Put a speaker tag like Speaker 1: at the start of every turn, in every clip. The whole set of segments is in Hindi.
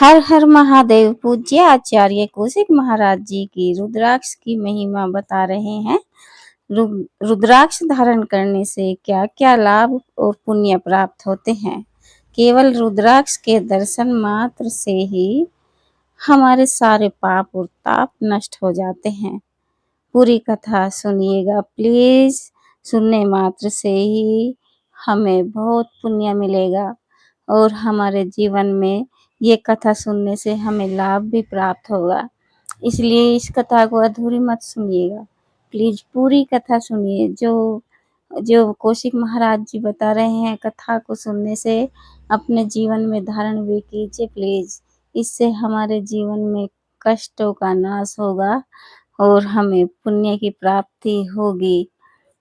Speaker 1: हर हर महादेव। पूज्य आचार्य कौशिक महाराज जी की रुद्राक्ष की महिमा बता रहे हैं। रुद्राक्ष धारण करने से क्या क्या लाभ और पुण्य प्राप्त होते हैं। केवल रुद्राक्ष के दर्शन मात्र से ही हमारे सारे पाप और ताप नष्ट हो जाते हैं। पूरी कथा सुनिएगा प्लीज। सुनने मात्र से ही हमें बहुत पुण्य मिलेगा और हमारे जीवन में ये कथा सुनने से हमें लाभ भी प्राप्त होगा। इसलिए इस कथा को अधूरी मत सुनिएगा, प्लीज पूरी कथा सुनिए। जो जो कौशिक महाराज जी बता रहे हैं, कथा को सुनने से अपने जीवन में धारण भी कीजिए प्लीज। इससे हमारे जीवन में कष्टों का नाश होगा और हमें पुण्य की प्राप्ति होगी।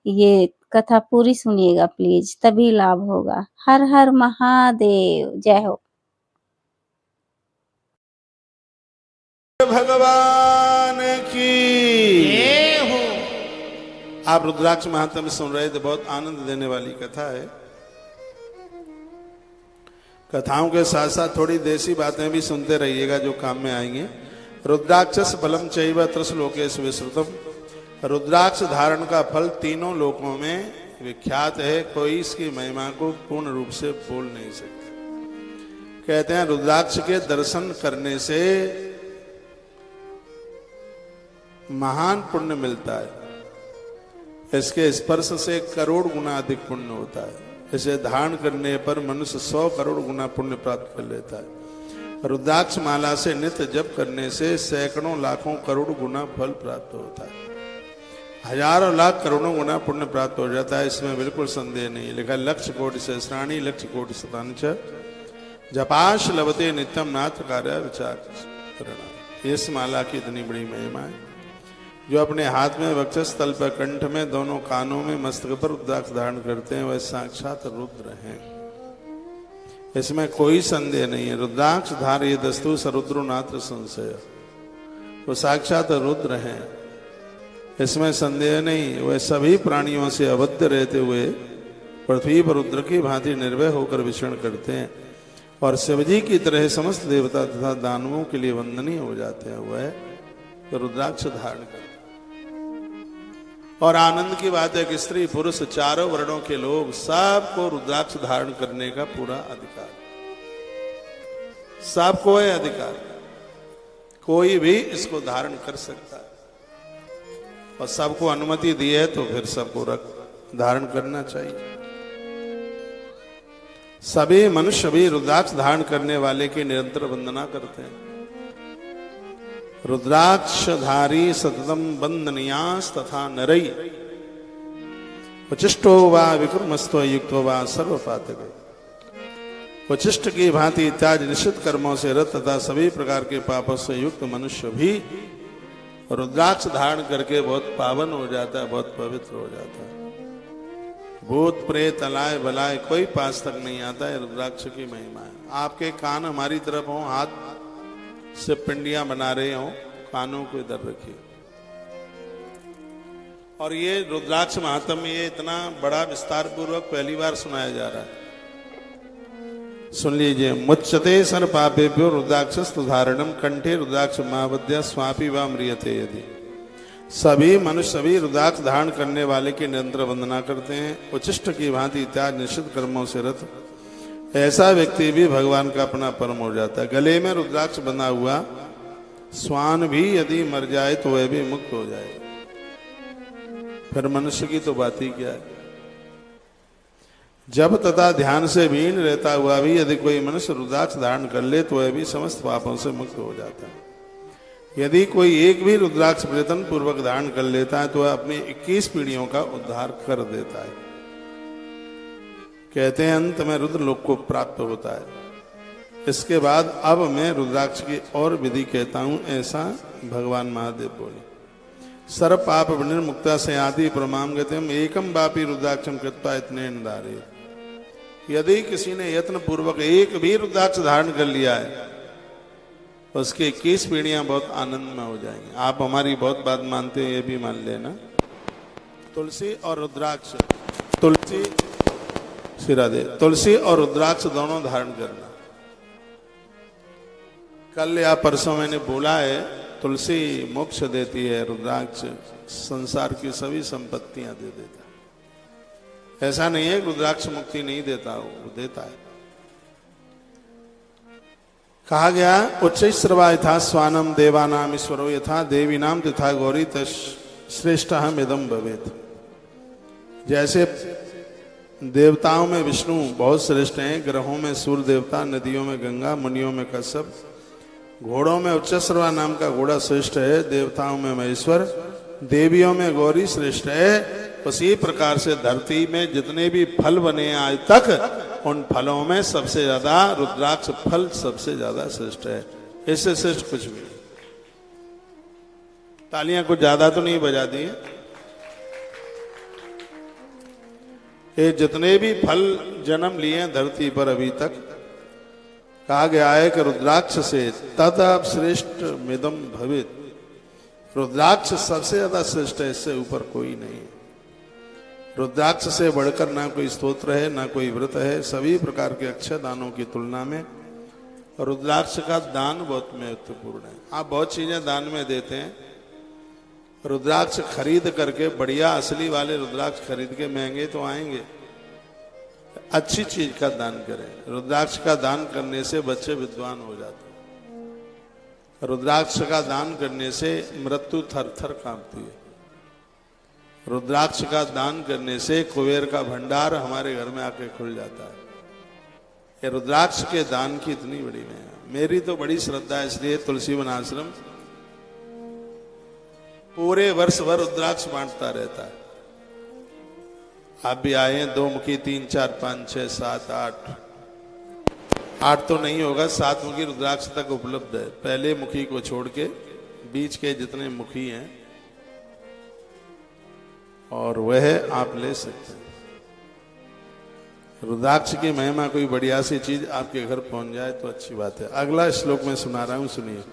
Speaker 1: ये कथा पूरी सुनिएगा प्लीज, तभी लाभ होगा। हर हर महादेव। जय हो।
Speaker 2: भगवान की
Speaker 3: जय हो।
Speaker 2: आप रुद्राक्ष महात्म्य सुन रहे थे। बहुत आनंद देने वाली कथा है। कथाओं के साथ साथ थोड़ी देसी बातें भी सुनते रहिएगा जो काम में आएंगे। रुद्राक्षस फलम चैव त्रिलोकेषु विश्रुतम। रुद्राक्ष धारण का फल तीनों लोकों में विख्यात है। कोई इसकी महिमा को पूर्ण रूप से बोल नहीं सकता। कहते हैं रुद्राक्ष के दर्शन करने से महान पुण्य मिलता है। इसके स्पर्श से करोड़ गुना अधिक पुण्य होता है। इसे धारण करने पर मनुष्य 100 करोड़ गुना पुण्य प्राप्त कर लेता है। रुद्राक्ष माला से नित्य जप करने से सैकड़ों लाखों करोड़ गुना फल प्राप्त होता है। हजारों लाख करोड़ों गुना पुण्य प्राप्त हो जाता है। इसमें बिल्कुल संदेह नहीं। लिखा लक्ष कोटि सहस्राणि लक्ष कोटि शतानि च जपाश लभते नित्यम नाथ कार्य विचार करना। इस माला की इतनी बड़ी महिमा है। जो अपने हाथ में वक्षस्थल तल पर कंठ में दोनों कानों में मस्तक पर रुद्राक्ष धारण करते हैं वह साक्षात रुद्र हैं। इसमें कोई संदेह नहीं है। रुद्राक्ष धार्य दस्तु सरुद्रो नात्र संशय। वो साक्षात रुद्र हैं, इसमें संदेह नहीं। वह सभी प्राणियों से अबद्ध रहते हुए पृथ्वी पर रुद्र की भांति निर्भय होकर विचरण करते हैं और शिवजी की तरह समस्त देवता तथा दानवों के लिए वंदनीय हो जाते हैं। वह रुद्राक्ष धारण करते। और आनंद की बात है कि स्त्री पुरुष चारों वर्णों के लोग सबको रुद्राक्ष धारण करने का पूरा अधिकार। सबको है अधिकार। कोई भी इसको धारण कर सकता है और सबको अनुमति दी है तो फिर सबको धारण करना चाहिए। सभी मनुष्य भी रुद्राक्ष धारण करने वाले की निरंतर वंदना करते हैं। रुद्राक्षधारी सततम वंदनीयास तथा नरई वचिष्ठो वा विक्रमस्तो युक्तो वा सर्वपातक। वचिष्ठ की भांति इत्यादि निश्चित कर्मों से रत तथा सभी प्रकार के पापों से युक्त मनुष्य भी रुद्राक्ष धारण करके बहुत पावन हो जाता है, बहुत पवित्र हो जाता है। भूत प्रेत अलाय बलाय कोई पास तक नहीं आता है। रुद्राक्ष की महिमा है। आपके कान हमारी तरफ हो, हाथ से पिंडियां बना रहे हो, कानों को इधर रखिए। और ये रुद्राक्ष महात्म्य ये इतना बड़ा विस्तार पूर्वक पहली बार सुनाया जा रहा है। सुन लीजिए। मुच्यते सर्व पापेभ्यो रुद्राक्षस्तु धारणम कंठे रुद्राक्ष महावद्या स्वापी व म्रियते यदि। सभी मनुष्य सभी रुद्राक्ष धारण करने वाले की निरंतर वंदना करते हैं। उचिष्ट की भांति इत्यादि निश्चित कर्मों से रत ऐसा व्यक्ति भी भगवान का अपना परम हो जाता है। गले में रुद्राक्ष बंधा हुआ स्वान भी यदि मर जाए तो वह भी मुक्त हो जाए। फिर मनुष्य की तो बात ही क्या है। जब तथा ध्यान से भीन रहता हुआ भी यदि कोई मनुष्य रुद्राक्ष धारण कर ले तो वह भी समस्त पापों से मुक्त हो जाता है। यदि कोई एक भी रुद्राक्ष प्रयत्न पूर्वक धारण कर लेता है तो वह अपनी 21 पीढ़ियों का उद्धार कर देता है। कहते हैं अंत में रुद्र लोक को प्राप्त होता है। इसके बाद अब मैं रुद्राक्ष की और विधि कहता हूं, ऐसा भगवान महादेव बोले। सर्व पाप निर्मुक्ता से आदि प्रमाम गतिम एकम बापी रुद्राक्षम कृत्वा इतने निधारे। यदि किसी ने यत्न पूर्वक एक भी रुद्राक्ष धारण कर लिया है उसकी 21 पीढ़ियां बहुत आनंद में हो जाएंगी। आप हमारी बहुत बात मानते हैं, ये भी मान लेना। तुलसी और रुद्राक्ष, तुलसी सिरा दे, तुलसी और रुद्राक्ष दोनों धारण करना। कल या परसों मैंने बोला है, तुलसी मोक्ष देती है, रुद्राक्ष संसार की सभी संपत्तियां दे देता है। ऐसा नहीं है रुद्राक्ष मुक्ति नहीं देता, वो देता है। कहा गया उच्च श्रवा यथा स्वानम देवानाम ईश्वरो यथा देवी नाम तथा गौरी श्रेष्ठ हम इदम भवेत। जैसे देवताओं में विष्णु बहुत श्रेष्ठ हैं, ग्रहों में सूर्य देवता, नदियों में गंगा, मुनियों में कश्यप, घोड़ों में उच्चश्रवा नाम का घोड़ा श्रेष्ठ है, देवताओं में महेश्वर, देवियों में गौरी श्रेष्ठ है। उसी प्रकार से धरती में जितने भी फल बने आज तक, उन फलों में सबसे ज्यादा रुद्राक्ष फल सबसे ज्यादा श्रेष्ठ है। इससे श्रेष्ठ कुछ भी नहीं। तालियां कुछ ज्यादा तो नहीं बजा दी। ये जितने भी फल जन्म लिए हैं धरती पर अभी तक, कहा गया है कि रुद्राक्ष से तद श्रेष्ठ मिदम भवित। रुद्राक्ष सबसे ज्यादा श्रेष्ठ है, इससे ऊपर कोई नहीं है। रुद्राक्ष से बढ़कर ना कोई स्तोत्र है, ना कोई व्रत है। सभी प्रकार के अक्षय दानों की तुलना में रुद्राक्ष का दान बहुत महत्वपूर्ण है। आप बहुत चीजें दान में देते हैं, रुद्राक्ष खरीद करके, बढ़िया असली वाले रुद्राक्ष खरीद के, महंगे तो आएंगे, अच्छी चीज का दान करें। रुद्राक्ष का दान करने से बच्चे विद्वान हो जाते हैं। रुद्राक्ष का दान करने से मृत्यु थर थर कांपती है। रुद्राक्ष का दान करने से कुबेर का भंडार हमारे घर में आके खुल जाता है। ये रुद्राक्ष के दान की इतनी बड़ी महिमा। मेरी तो बड़ी श्रद्धा है, इसलिए तुलसी वन आश्रम पूरे वर्ष भर रुद्राक्ष बांटता रहता है। आप भी आए हैं, 2 मुखी, 3, 4, 5, 6, 7, 8 तो नहीं होगा, 7 मुखी रुद्राक्ष तक उपलब्ध है। पहले मुखी को छोड़ के बीच के जितने मुखी हैं और वह आप ले सकते हैं। रुद्राक्ष की महिमा कोई बढ़िया सी चीज आपके घर पहुंच जाए तो अच्छी बात है। अगला श्लोक में सुना रहा हूं, सुनिए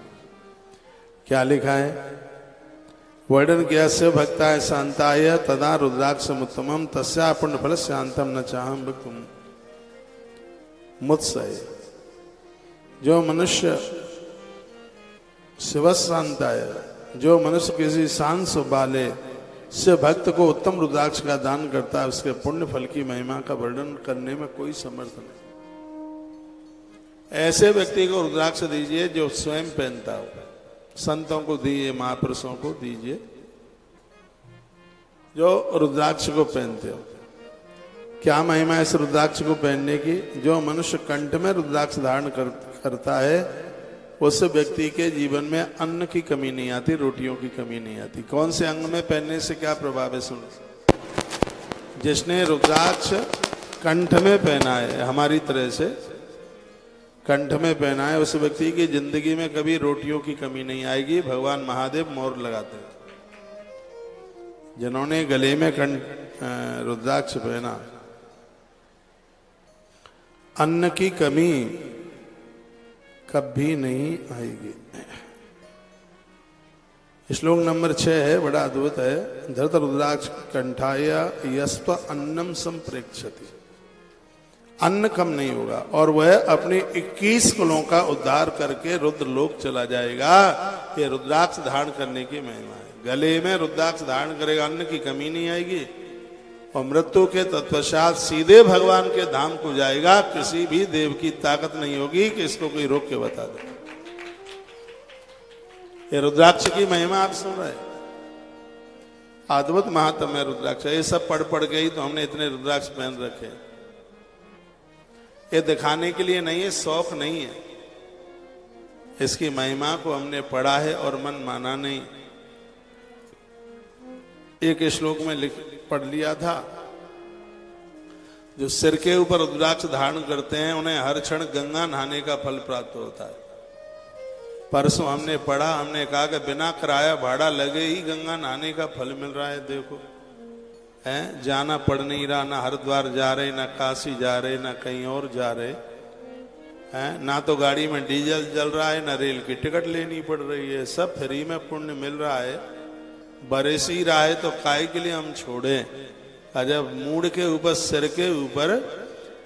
Speaker 2: क्या लिखा है। वर्णन किया से भक्ताय शांताय तदा रुद्राक्ष उत्तमम तस्या पुण्य फल शांतम न चाहम भक्तुम मुत्सय। जो मनुष्य शिव शांताय, जो मनुष्य किसी शांत स्वभाव से भक्त को उत्तम रुद्राक्ष का दान करता है, उसके पुण्य फल की महिमा का वर्णन करने में कोई समर्थ नहीं। ऐसे व्यक्ति को रुद्राक्ष दीजिए जो स्वयं पहनता हो। संतों को दीजिए, महापुरुषों को दीजिए जो रुद्राक्ष को पहनते हो। क्या महिमा है इस रुद्राक्ष को पहनने की। जो मनुष्य कंठ में रुद्राक्ष धारण करता है, उस व्यक्ति के जीवन में अन्न की कमी नहीं आती, रोटियों की कमी नहीं आती। कौन से अंग में पहनने से क्या प्रभाव है सुन। जिसने रुद्राक्ष कंठ में पहना है, हमारी तरह से कंठ में पहना है, उस व्यक्ति की जिंदगी में कभी रोटियों की कमी नहीं आएगी। भगवान महादेव मोहर लगाते हैं। जिन्होंने गले में रुद्राक्ष पहना, अन्न की कमी कभी नहीं आएगी। श्लोक नंबर 6 है, बड़ा अद्भुत है। धृत रुद्राक्ष कंठाय यस्व अन्नम संप्रेक्षति। अन्न कम नहीं होगा और वह अपने 21 कुलों का उद्धार करके रुद्र लोक चला जाएगा। ये रुद्राक्ष धारण करने की महिमा है। गले में रुद्राक्ष धारण करेगा, अन्न की कमी नहीं आएगी और मृत्यु के तत्पश्चात सीधे भगवान के धाम को जाएगा। किसी भी देव की ताकत नहीं होगी कि इसको कोई रोक के बता दे। ये रुद्राक्ष की महिमा आप सुन रहे हैं। अद्भुत महात्म है रुद्राक्ष। ये सब पढ़ के ही तो हमने इतने रुद्राक्ष पहन रखे। ये दिखाने के लिए नहीं है, शौक नहीं है। इसकी महिमा को हमने पढ़ा है और मन माना नहीं। एक श्लोक में पढ़ लिया था, जो सिर के ऊपर रुद्राक्ष धारण करते हैं उन्हें हर क्षण गंगा नहाने का फल प्राप्त होता है। परसों हमने पढ़ा, हमने कहा कि बिना किराया भाड़ा लगे ही गंगा नहाने का फल मिल रहा है। देखो है, जाना पड़ नहीं रहा, ना हरिद्वार जा रहे, ना काशी जा रहे, ना कहीं और जा रहे हैं, ना तो गाड़ी में डीजल जल रहा है, ना रेल की टिकट लेनी पड़ रही है। सब फ्री में पुण्य मिल रहा है। बरस ही रहा है तो काय के लिए हम छोड़े। जब मूड के ऊपर, सिर के ऊपर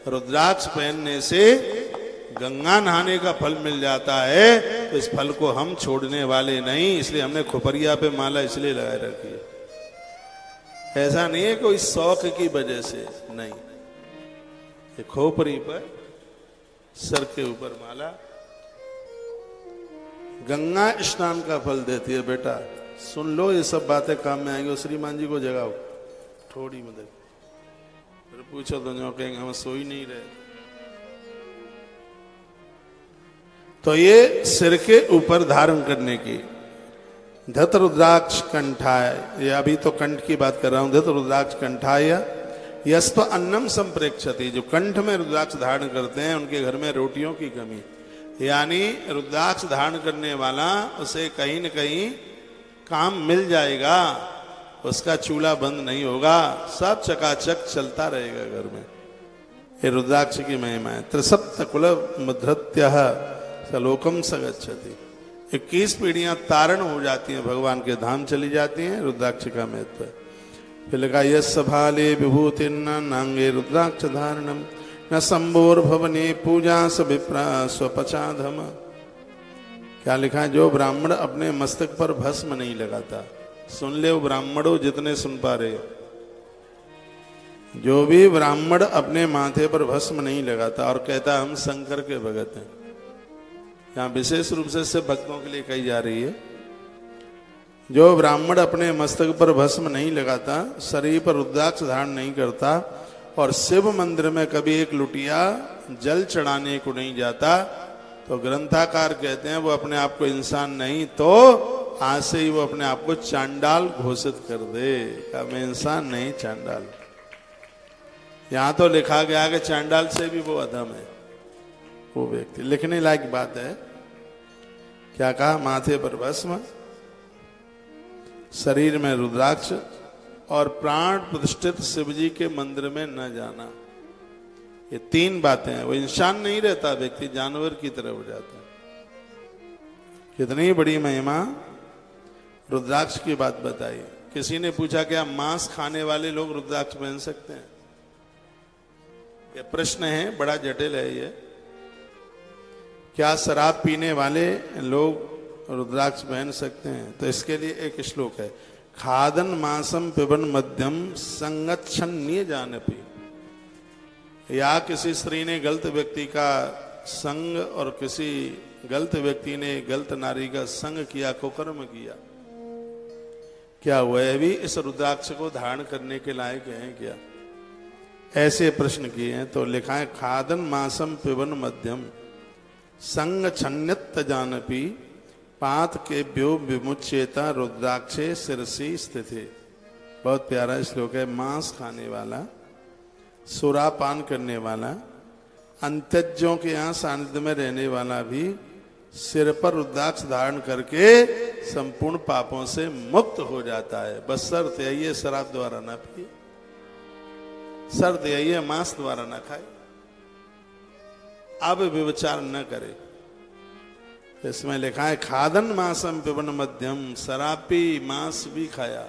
Speaker 2: रुद्राक्ष पहनने से गंगा नहाने का फल मिल जाता है तो इस फल को हम छोड़ने वाले नहीं, इसलिए हमने खोपरिया पे माला इसलिए लगाए रखी है। ऐसा नहीं है कोई शौक की वजह से, नहीं, ये खोपरी पर सर के ऊपर माला गंगा स्नान का फल देती है। बेटा सुन लो, ये सब बातें काम में आएंगी। श्रीमान जी को जगाओ थोड़ी मदद, फिर पूछो तो जो कहेंगे हम सो ही नहीं रहे। तो ये सिर के ऊपर धारण करने की धत रुद्राक्ष कंठाय, ये अभी तो कंठ की बात कर रहा हूं। धत रुद्राक्ष कंठाय यस्व अन्नम संप्रेक्षति, जो कंठ में रुद्राक्ष धारण करते हैं उनके घर में रोटियों की कमी, यानी रुद्राक्ष धारण करने वाला उसे कहीं न कहीं काम मिल जाएगा, उसका चूल्हा बंद नहीं होगा, सब चकाचक चलता रहेगा घर में। ये रुद्राक्ष की महिमा है। त्रिसप्त कुल मुधृत्य सलोकम सगच्छति, 21 पीढ़ियां तारण हो जाती हैं, भगवान के धाम चली जाती हैं। रुद्राक्ष का महत्व। फिर लिखा यस भाले विभूति नांगे रुद्राक्ष धारणम न संबोर भवने पूजा सविप्रा स्वपचाधम। क्या लिखा है? जो ब्राह्मण अपने मस्तक पर भस्म नहीं लगाता, सुन ले वो ब्राह्मणों जितने सुन पा रहे हो, जो भी ब्राह्मण अपने माथे पर भस्म नहीं लगाता और कहता हम शंकर के भगत हैं, यहाँ विशेष रूप से सिर्फ भक्तों के लिए कही जा रही है। जो ब्राह्मण अपने मस्तक पर भस्म नहीं लगाता, शरीर पर रुद्राक्ष धारण नहीं करता और शिव मंदिर में कभी एक लुटिया जल चढ़ाने को नहीं जाता, तो ग्रंथाकार कहते हैं वो अपने आप को इंसान नहीं, तो आज से ही वो अपने आप को चांडाल घोषित कर दे। क्या मैं इंसान नहीं, चांडाल। यहां तो लिखा गया कि चांडाल से भी वो अधम है वो व्यक्ति। लिखने लायक बात है। क्या कहा? माथे पर भस्म, शरीर में रुद्राक्ष और प्राण प्रतिष्ठित शिव जी के मंदिर में न जाना। ये 3 बातें हैं। वो इंसान नहीं रहता, व्यक्ति जानवर की तरह हो जाता है। कितनी बड़ी महिमा रुद्राक्ष की बात बताई। किसी ने पूछा क्या मांस खाने वाले लोग रुद्राक्ष पहन सकते हैं? ये प्रश्न है, बड़ा जटिल है ये। क्या शराब पीने वाले लोग रुद्राक्ष पहन सकते हैं? तो इसके लिए एक श्लोक है, खादन मासम पिबन मध्यम संगच्छन्य जानपी। या किसी स्त्री ने गलत व्यक्ति का संग और किसी गलत व्यक्ति ने गलत नारी का संग किया, कुकर्म किया, क्या वह भी इस रुद्राक्ष को धारण करने के लायक हैं क्या? ऐसे प्रश्न किए हैं। तो लिखा है खादन मासम पिबन मध्यम संग छन्यत जानपी पात के व्यो विमुच्येता रुद्राक्षे शिरसी स्थिति। बहुत प्यारा श्लोक है। मांस खाने वाला, सुरापान करने वाला, अंत्यजों के यहाँ सानिध्य में रहने वाला भी सिर पर रुद्राक्ष धारण करके संपूर्ण पापों से मुक्त हो जाता है। बस शर्त है ये शराब द्वारा ना पिए, शर्त है ये मांस द्वारा ना खाए, अब व्यभिचार न करे। इसमें लिखा है खादन मासम पिबन मध्यम, शराब पी, मांस भी खाया।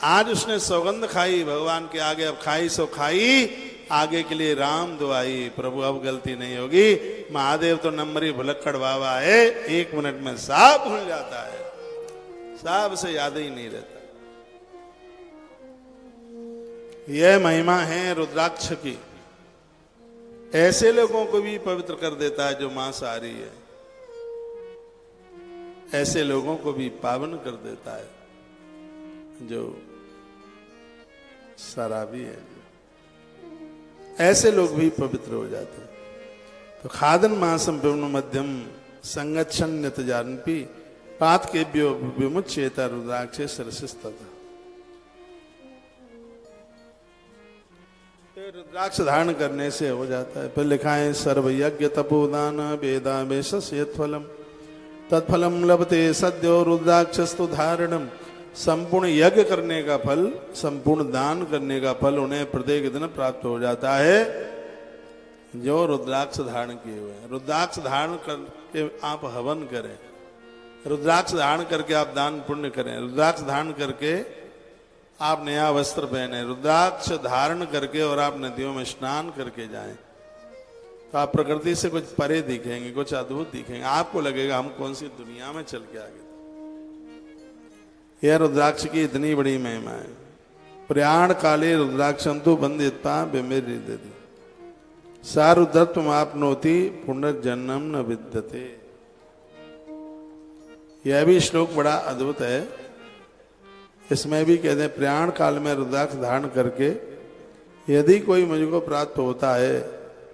Speaker 2: आज उसने सौगंध खाई भगवान के आगे, अब खाई सो खाई, आगे के लिए राम दुआई, प्रभु अब गलती नहीं होगी। महादेव तो नंबरी भुलक्कड़ बाबा है, 1 मिनट में सब भूल जाता है, सब से याद ही नहीं रहता। यह महिमा है रुद्राक्ष की। ऐसे लोगों को भी पवित्र कर देता है जो मांसाहारी है, ऐसे लोगों को भी पावन कर देता है जो शराबी है, ऐसे लोग भी पवित्र हो जाते हैं। तो खादन मासम पिबन मध्यम संगच्छन्यत जानपी पात के विमुच्येता रुद्राक्षे शिरसिस्ततः। रुद्राक्ष धारण करने से हो जाता है। फिर लिखा है सर्वयज्ञ तपोदान वेदावेश यत्फलम तत्फलम लभते सद्यो रुद्राक्षस्तु धारणम। संपूर्ण यज्ञ करने का फल, संपूर्ण दान करने का फल उन्हें प्रत्येक दिन प्राप्त हो जाता है जो रुद्राक्ष धारण किए हुए हैं। रुद्राक्ष धारण करके आप हवन करें, रुद्राक्ष धारण करके आप दान पुण्य करें, रुद्राक्ष धारण करके आप नया वस्त्र पहने, रुद्राक्ष धारण करके और आप नदियों में स्नान करके जाएं, तो तो आप प्रकृति से कुछ परे दिखेंगे, कुछ अद्भुत दिखेंगे, आपको लगेगा हम कौन सी दुनिया में चल के आ गए। यह रुद्राक्ष की इतनी बड़ी महिमा है। प्रयाण काले रुद्राक्षंतु बंदिता बिमिरी दधि सारुद्रत्व आपनोति पुनर्जन्म न विद्यते। यह भी श्लोक बड़ा अद्भुत है। इसमें भी कहते हैं प्रयाण काल में रुद्राक्ष धारण करके यदि कोई मुझको प्राप्त होता है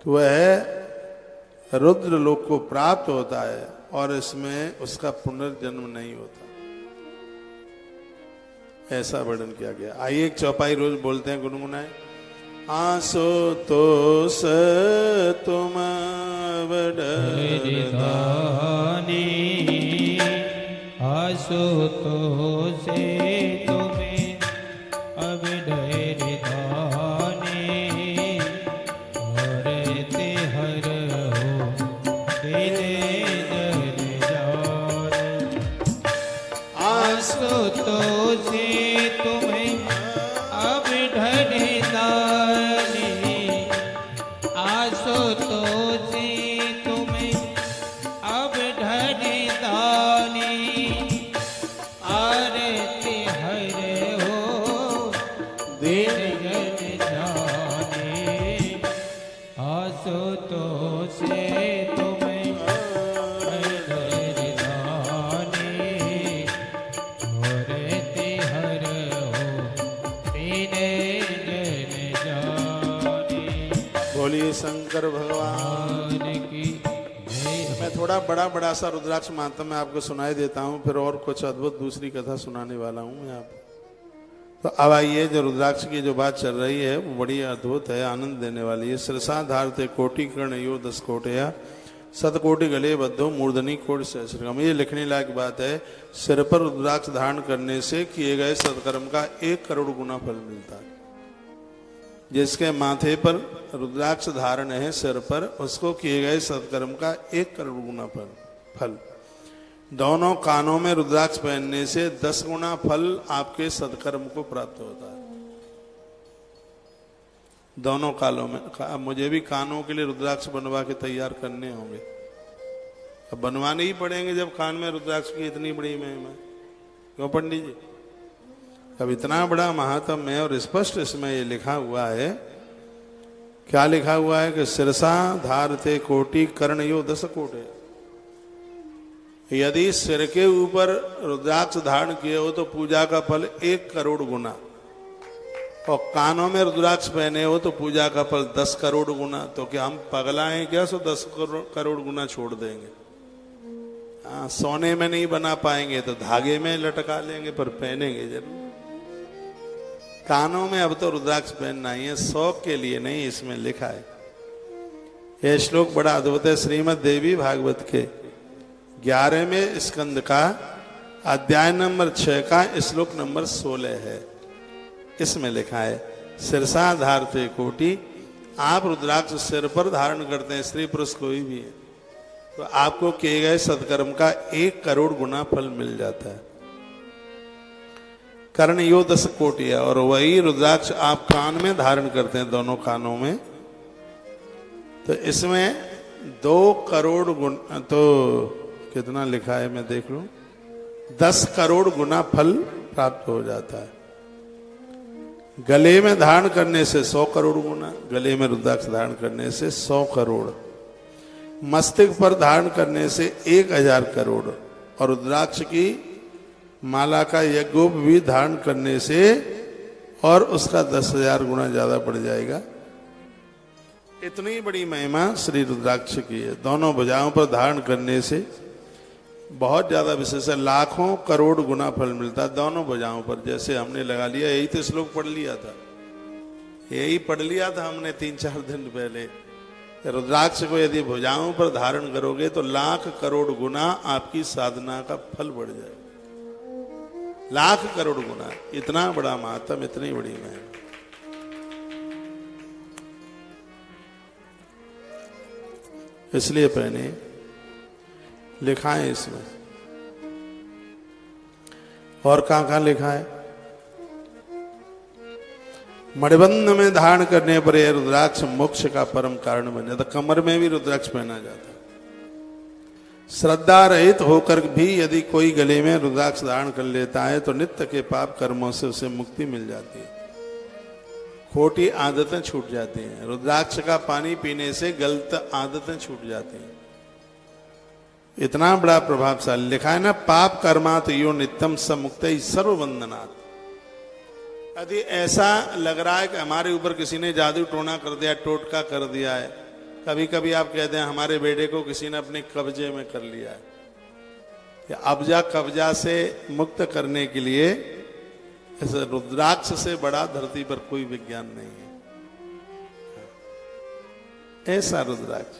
Speaker 2: तो वह रुद्र लोक को प्राप्त होता है और इसमें उसका पुनर्जन्म नहीं होता, ऐसा वर्णन किया गया। आइए एक चौपाई रोज बोलते हैं, गुनगुनाए। आसो तो स तुम
Speaker 3: वरदानी, आसो तो से तुम्हें अब धैर्यदानी, हरते हर हो दिले जल जाने। आसो तो से तुम्हें अब धैर्यदानी, आसो तो से तुम्हें अब धैर्यदानी, आरती हर हो दिन जन जाने। आसो तो से तुम्हें धैर्यदानी, आरती हर हो दिन जन जाने।
Speaker 2: बोलिए शंकर भगवान
Speaker 3: की जय।
Speaker 2: मैं थोड़ा बड़ा बड़ा सा रुद्राक्ष महात्म्य आपको सुनाई देता हूँ, फिर और कुछ अद्भुत दूसरी कथा सुनाने वाला हूँ मैं आपको। तो अब आइए, जो रुद्राक्ष की जो बात चल रही है वो बड़ी अद्भुत है, आनंद देने वाली है। सिरसा धारते कोटि कर्ण यो 10 कोटया, सतकोटि गले बद्धो मूर्धनी कोटि सहस्रकम। ये लिखने लायक बात है। सिर पर रुद्राक्ष धारण करने से किए गए सत्कर्म का 1 करोड़ गुना फल मिलता है। जिसके माथे पर रुद्राक्ष धारण है सिर पर, उसको किए गए सत्कर्म का 1 करोड़ गुना फल। दोनों कानों में रुद्राक्ष पहनने से 10 गुना फल आपके सत्कर्म को प्राप्त होता है। दोनों कानों में। अब मुझे भी कानों के लिए रुद्राक्ष बनवा के तैयार करने होंगे। अब बनवाने ही पड़ेंगे जब कान में रुद्राक्ष की इतनी बड़ी महिमा है। क्यों पंडित जी? अब इतना बड़ा महात्म है और स्पष्ट इसमें ये लिखा हुआ है। क्या लिखा हुआ है कि सिरसा धारते कोटि कर्णयो 10 कोटे। यदि सिर के ऊपर रुद्राक्ष धारण किए हो तो पूजा का फल 1 करोड़ गुना, और कानों में रुद्राक्ष पहने हो तो पूजा का फल 10 करोड़ गुना। तो क्या हम पगला हैं क्या? 10 करोड़ गुना छोड़ देंगे। हाँ, सोने में नहीं बना पाएंगे तो धागे में लटका लेंगे, पर पहनेंगे जरूर। कानों में अब तो रुद्राक्ष पहनना ही है, शौक के लिए नहीं, इसमें लिखा है। यह श्लोक बड़ा अद्भुत है। श्रीमद् देवी भागवत के 11वें स्कंद का अध्याय नंबर 6 का श्लोक नंबर 16 है। इसमें लिखा है सिरसा धारते कोटि। आप रुद्राक्ष सिर पर धारण करते हैं, स्त्री पुरुष कोई भी है, तो आपको किए गए सत्कर्म का 1 करोड़ गुना फल मिल जाता है। कर्ण यो 10 कोटि है। और वही रुद्राक्ष आप कान में धारण करते हैं, दोनों कानों में, तो इसमें 2 करोड़ गुना, तो कितना लिखा है मैं देख लूं, 10 करोड़ गुना फल प्राप्त हो जाता है। गले में धारण करने से 100 करोड़ गुना, गले में रुद्राक्ष धारण करने से 100 करोड़, मस्तक पर धारण करने से 1000 करोड़, और रुद्राक्ष की माला का यज्ञोप भी धारण करने से और उसका 10,000 गुना ज्यादा बढ़ जाएगा। इतनी बड़ी महिमा श्री रुद्राक्ष की है। दोनों भुजाओं पर धारण करने से बहुत ज्यादा विशेष है, लाखों करोड़ गुना फल मिलता है दोनों भुजाओं पर। जैसे हमने लगा लिया, यही तो श्लोक पढ़ लिया था, यही पढ़ लिया था हमने 3-4 दिन पहले। रुद्राक्ष को यदि भुजाओं पर धारण करोगे तो लाख करोड़ गुना आपकी साधना का फल बढ़ जाएगा। लाख करोड़ गुना। इतना बड़ा महात्म, इतनी बड़ी महिमा। इसलिए पहने, लिखा है इसमें। और कहां कहां लिखा है? मणिबंध में धारण करने पर यह रुद्राक्ष मोक्ष का परम कारण बन जाता। कमर में भी रुद्राक्ष पहना जाता। श्रद्धा रहित होकर भी यदि कोई गले में रुद्राक्ष धारण कर लेता है तो नित्य के पाप कर्मों से उसे मुक्ति मिल जाती है, खोटी आदतें छूट जाती हैं। रुद्राक्ष का पानी पीने से गलत आदतें छूट जाती हैं। इतना बड़ा प्रभावशाली लिखा है ना, पाप कर्मात यो नित्यम समुक्त सर्वबंधनात्। यदि ऐसा लग रहा है कि हमारे ऊपर किसी ने जादू टोना कर दिया, टोटका कर दिया है, कभी कभी आप कहते हैं हमारे बेटे को किसी ने अपने कब्जे में कर लिया है, या अब्जा कब्जा से मुक्त करने के लिए ऐसे रुद्राक्ष से बड़ा धरती पर कोई विज्ञान नहीं है। ऐसा रुद्राक्ष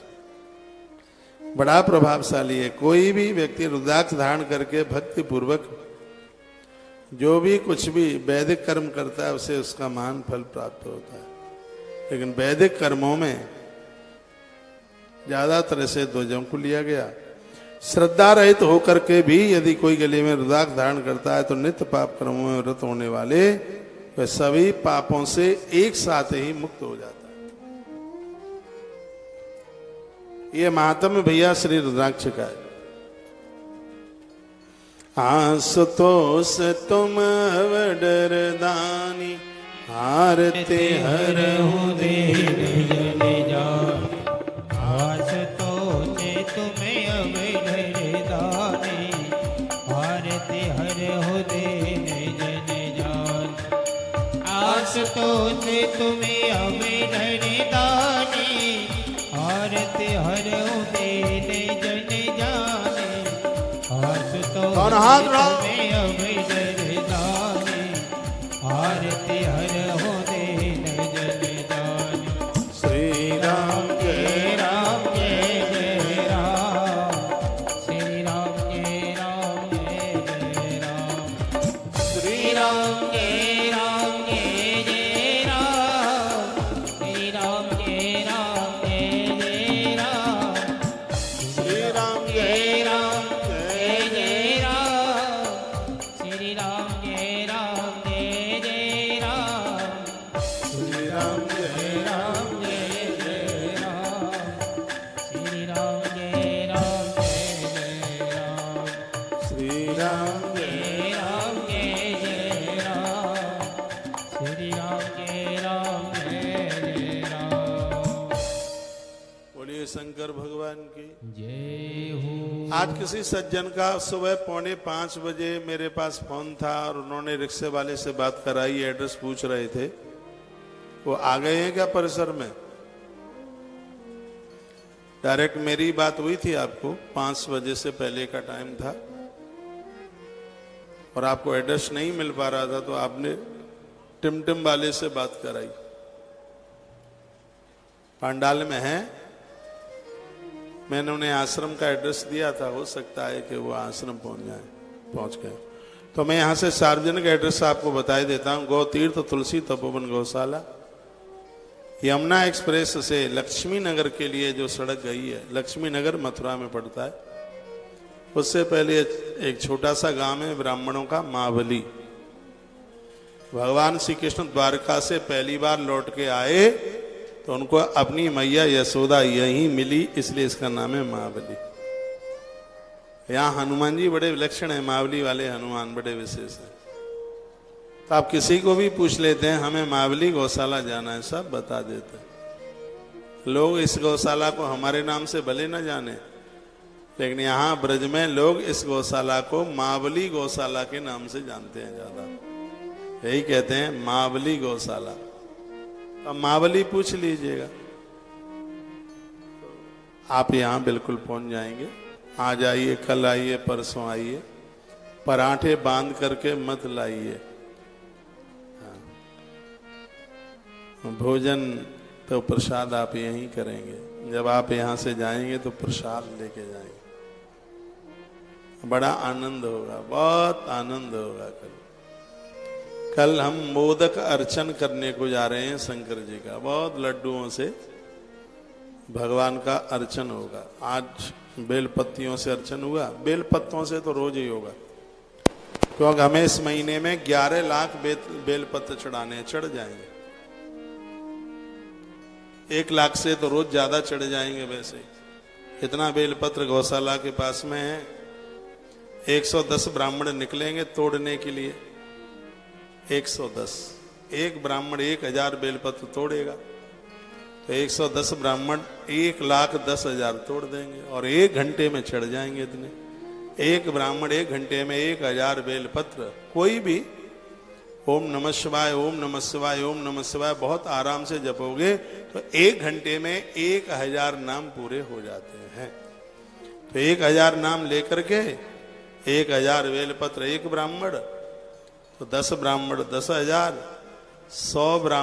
Speaker 2: बड़ा प्रभावशाली है। कोई भी व्यक्ति रुद्राक्ष धारण करके भक्ति पूर्वक जो भी कुछ भी वैदिक कर्म करता है उसे उसका महान फल प्राप्त होता है। लेकिन वैदिक कर्मों में ज्यादातर से दो जम को लिया गया। श्रद्धा रहित होकर के भी यदि कोई गले में रुद्राक्ष धारण करता है तो नित्य पाप कर्मों में व्रत होने वाले वह सभी पापों से एक साथ ही मुक्त हो जाता है। ये महात्म्य भैया श्री रुद्राक्ष का है। आसुतोष तुम अवडर दानी हारते हर
Speaker 3: दे जने जा। आसुतोष तुम्हें अवडर दानी हारते हर दे जने जान। आसुतोष तुम्हें अवडर दानी हारते हर दे जने जाने।
Speaker 2: कौन हाथ रहा?
Speaker 3: आरती हर हो दे जन जान।
Speaker 2: श्री राम जय
Speaker 3: राम जय जय राम। श्री राम जय राम जय जय राम। श्री राम जय राम जय जय राम। श्री राम जय राम जय जय राम।
Speaker 2: श्री राम
Speaker 3: जय राम जय जय राम। श्री राम जय राम जय जय राम।
Speaker 2: श्री राम जय
Speaker 3: राम जय जय राम। श्री राम जय राम जय जय राम।
Speaker 2: श्री राम जय
Speaker 3: जय राम जय जय राम। श्री राम जय राम जय जय राम।
Speaker 2: बोलिए शंकर भगवान की
Speaker 3: जय हो।
Speaker 2: आज किसी सज्जन का सुबह 4:45 बजे मेरे पास फोन था और उन्होंने रिक्शे वाले से बात कराई, एड्रेस पूछ रहे थे। वो आ गए हैं क्या परिसर में? डायरेक्ट मेरी बात हुई थी आपको, 5 बजे से पहले का टाइम था और आपको एड्रेस नहीं मिल पा रहा था तो आपने टिमटिम वाले से बात कराई। पांडाल में है, मैंने उन्हें आश्रम का एड्रेस दिया था, हो सकता है कि वो आश्रम पहुंच गए। तो मैं यहाँ से सार्वजनिक एड्रेस आपको बताई देता हूँ। गौ तीर्थ तुलसी तपोवन गौशाला, यमुना एक्सप्रेस से लक्ष्मी नगर के लिए जो सड़क गई है, लक्ष्मी नगर मथुरा में पड़ता है, उससे पहले एक छोटा सा गांव है ब्राह्मणों का, महाबली। भगवान श्री कृष्ण द्वारका से पहली बार लौट के आए तो उनको अपनी मैया यशोदा यहीं मिली, इसलिए इसका नाम है महाबली। यहाँ हनुमान जी बड़े विलक्षण है, महाबली वाले हनुमान बड़े विशेष हैं। तो आप किसी को भी पूछ लेते हैं हमें महाबली गौशाला जाना है, सब बता देते हैं। लोग इस गौशाला को हमारे नाम से भले न जाने, लेकिन यहाँ ब्रज में लोग इस गौशाला को महाबली गौशाला के नाम से जानते हैं ज्यादा। यही कहते हैं महाबली गौशाला। अब महाबली पूछ लीजिएगा, आप यहाँ बिल्कुल पहुंच जाएंगे। आज आइए, कल आइए, परसों आइए, पराठे बांध करके मत लाइए। भोजन तो प्रसाद आप यहीं करेंगे। जब आप यहाँ से जाएंगे तो प्रसाद लेके जाएंगे, बड़ा आनंद होगा, बहुत आनंद होगा। कल हम मोदक अर्चन करने को जा रहे हैं शंकर जी का, बहुत लड्डुओं से भगवान का अर्चन होगा। आज बेल पत्तियों से अर्चन हुआ, बेल पत्तों से तो रोज ही होगा, क्योंकि हमें इस महीने में 11 लाख बेल पत्ते चढ़ाने, चढ़ जाएंगे। 1 लाख से तो रोज ज्यादा चढ़ जाएंगे। वैसे इतना बेलपत्र गौशाला के पास में है, 110 ब्राह्मण निकलेंगे तोड़ने के लिए। 110, एक ब्राह्मण 1000 बेलपत्र तोड़ेगा तो 110 ब्राह्मण 1,10,000 तोड़ देंगे और 1 घंटे में चढ़ जाएंगे इतने। एक ब्राह्मण 1 घंटे में 1000 बेलपत्र, कोई भी ओम नमः शिवाय, ओम नमः शिवाय, ओम नमः शिवाय बहुत आराम से जपोगे तो 1 घंटे में 1000 नाम पूरे हो जाते हैं। तो 1000 नाम लेकर के 1000 बेलपत्र 1 ब्राह्मण, तो 10 ब्राह्मण 10,000, 100 ब्राह्मण